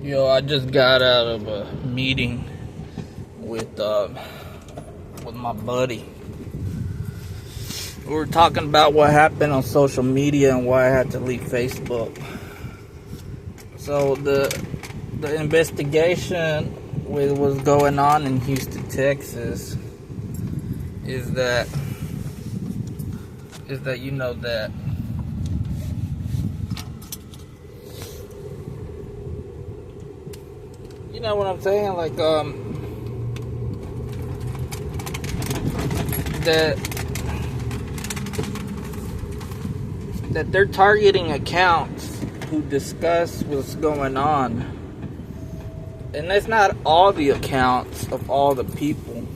Yo, I just got out of a meeting with my buddy. We were talking about what happened on social media and why I had to leave Facebook. So the investigation with what's going on in Houston, Texas, is that you know that you know what I'm saying, like that they're targeting accounts who discuss what's going on. And that's not all the accounts of all the people.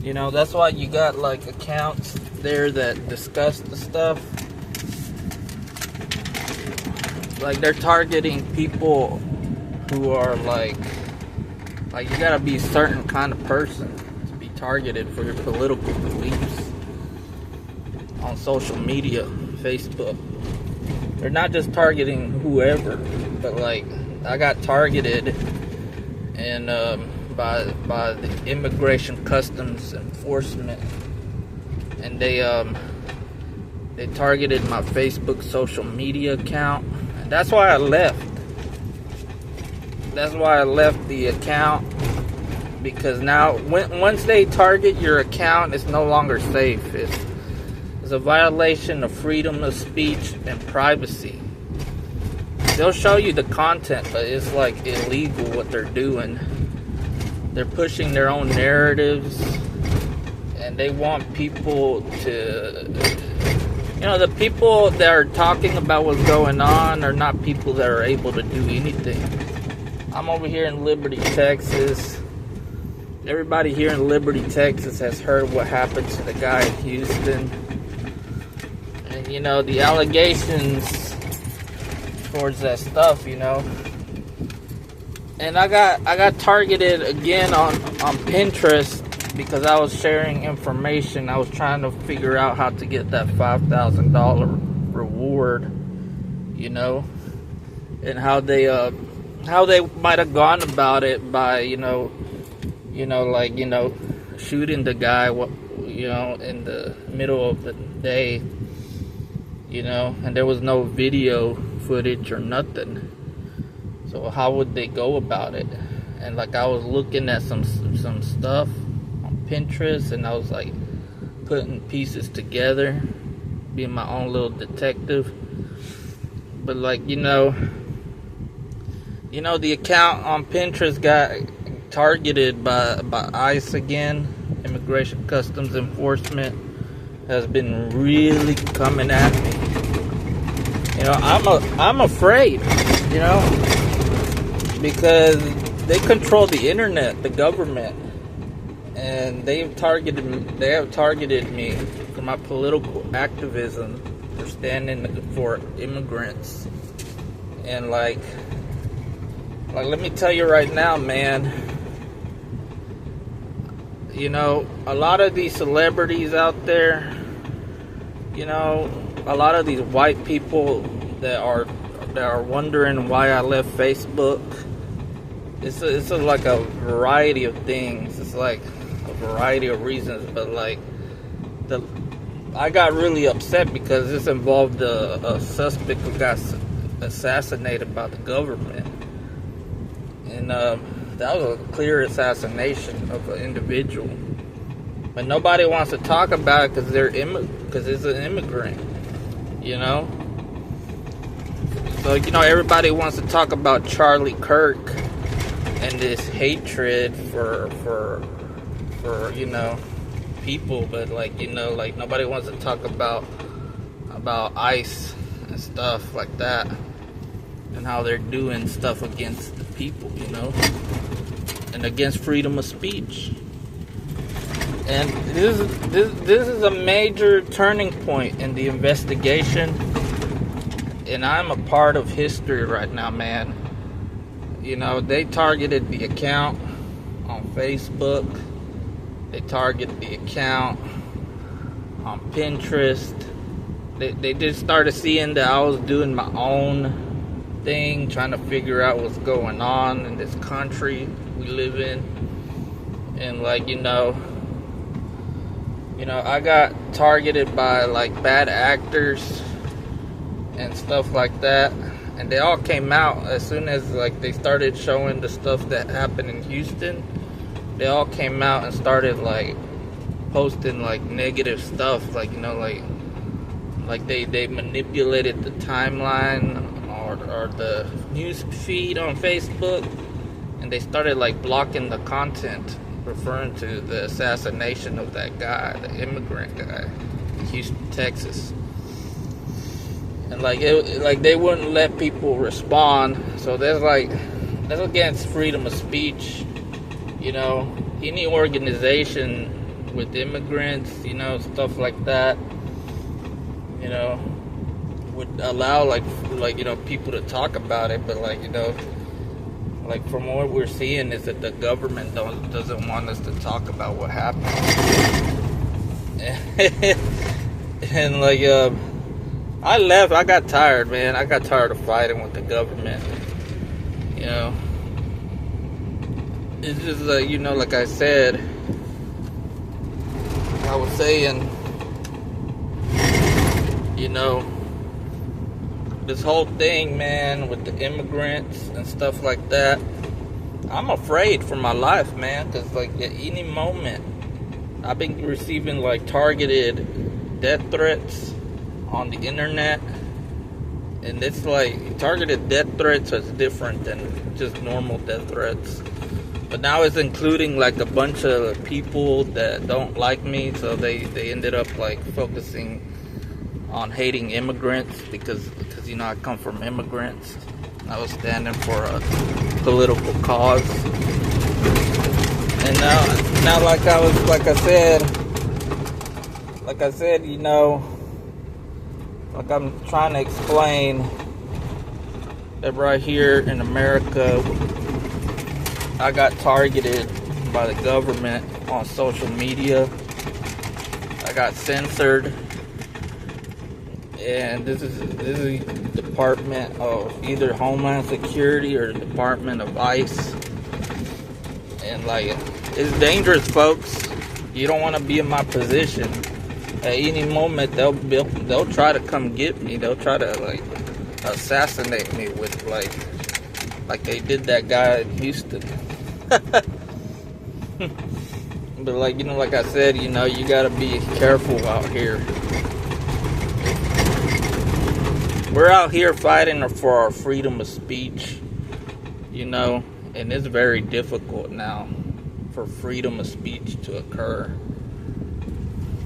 You know, that's why you got like accounts there that discuss the stuff. Like they're targeting people who are like you gotta be a certain kind of person to be targeted for your political beliefs on social media, Facebook. They're not just targeting whoever, but like I got targeted and by the Immigration Customs Enforcement, and they targeted my Facebook social media account. And that's why I left. That's why I left the account, because now once they target your account, it's no longer safe. It's a violation of freedom of speech and privacy. They'll show you the content, but it's like illegal what they're doing. They're pushing their own narratives, and they want people to, the people that are talking about what's going on are not people that are able to do anything. I'm over here in Liberty, Texas. Everybody here in Liberty, Texas has heard what happened to the guy in Houston. And, the allegations towards that stuff, And I got targeted again on Pinterest because I was sharing information. I was trying to figure out how to get that $5,000 reward, and how they might have gone about it by, shooting the guy, in the middle of the day, and there was no video footage or nothing. So how would they go about it? And like I was looking at some stuff on Pinterest, and I was like putting pieces together, being my own little detective. But like the account on Pinterest got targeted by ICE again. Immigration Customs Enforcement has been really coming at me. I'm afraid, because they control the internet, the government, and they have targeted me for my political activism, for standing for immigrants. And like let me tell you right now, man, a lot of these celebrities out there, a lot of these white people that are wondering why I left Facebook. It's like a variety of things. It's like a variety of reasons, but like I got really upset because this involved a suspect who got assassinated by the government, and that was a clear assassination of an individual. But nobody wants to talk about it because it's an immigrant, So everybody wants to talk about Charlie Kirk and this hatred for people, but like nobody wants to talk about ICE and stuff like that, and how they're doing stuff against the people, and against freedom of speech. And this is a major turning point in the investigation, and I'm a part of history right now, man. They targeted the account on Facebook. They targeted the account on Pinterest. They just started seeing that I was doing my own everything, trying to figure out what's going on in this country we live in. And like, I got targeted by like bad actors and stuff like that, and they all came out as soon as like they started showing the stuff that happened in Houston. They all came out and started like posting like negative stuff, like like they manipulated the timeline or the news feed on Facebook, and they started like blocking the content referring to the assassination of that guy, the immigrant guy, in Houston, Texas. And like they wouldn't let people respond. So that's against freedom of speech. Any organization with immigrants, stuff like that, would allow like people to talk about it, but like from what we're seeing is that the government doesn't want us to talk about what happened. And like I left. I got tired, man. I got tired of fighting with the government. It's just like, like I said, I was saying, this whole thing, man, with the immigrants and stuff like that, I'm afraid for my life, man, because like at any moment I've been receiving like targeted death threats on the internet. And it's like targeted death threats is different than just normal death threats. But now it's including like a bunch of people that don't like me, so they ended up like focusing on hating immigrants because I come from immigrants. I was standing for a political cause. And now like I said, like I'm trying to explain that right here in America, I got targeted by the government on social media. I got censored. And this is the Department of either Homeland Security or the Department of ICE. And like, it's dangerous, folks. You don't want to be in my position. At any moment, they'll try to come get me. They'll try to like assassinate me with like they did that guy in Houston. But like like I said, you gotta be careful out here. We're out here fighting for our freedom of speech, and it's very difficult now for freedom of speech to occur.